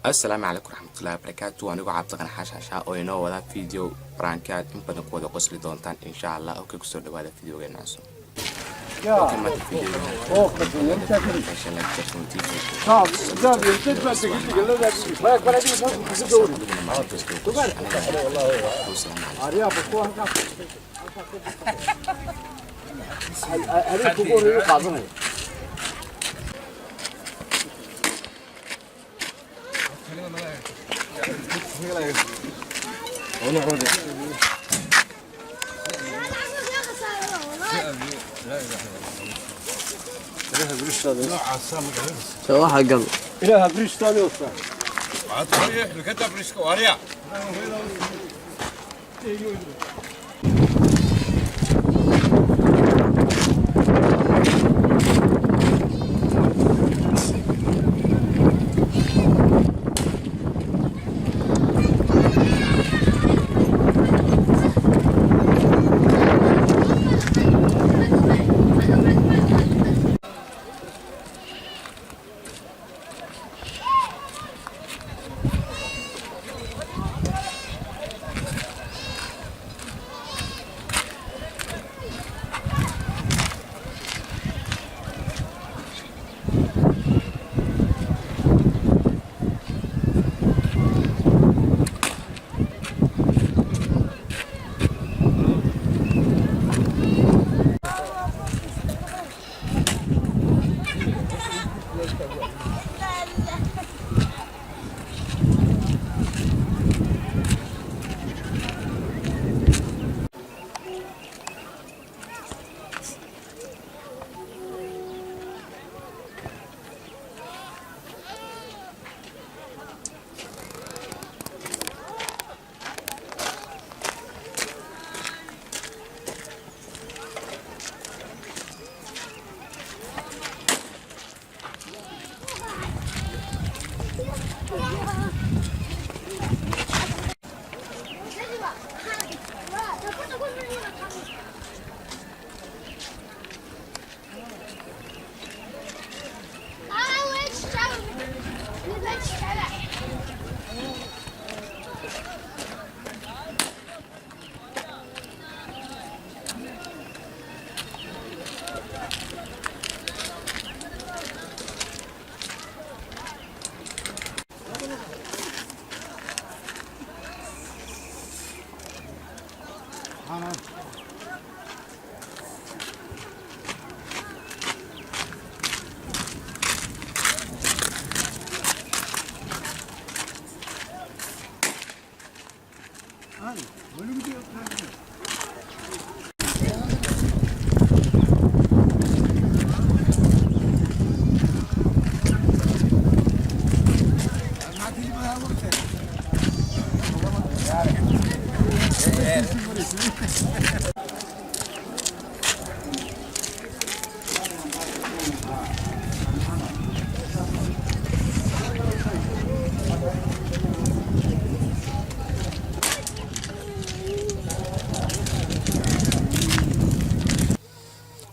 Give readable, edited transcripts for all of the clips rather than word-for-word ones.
السلام عليكم ورحمة الله وبركاته. أنا عبد الغني حاشا oo inoo wada video برانكات in badan ku wada qosli doontaan insha Allah oo ka soo dhawaada videogeena cusub. Okay, ma video. Oh, صراحة قبل إلها بريش ثاني وصل. عطيه الكتاب بريش كواريا.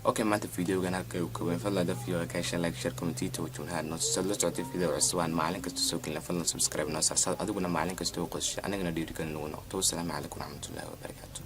اوكي maanta videogan halka uu ka weyn fadlan daf iyo ka share like share comment توجهها نص soo socotay video cusub maalin kasta soo kala fadlan subscribe noo saasad adiguna maalin kasta oo qoysha anagana dhiirigelin ugu noqdo. Assalaamu calaykum warahmatullaahi wabarakaatuh.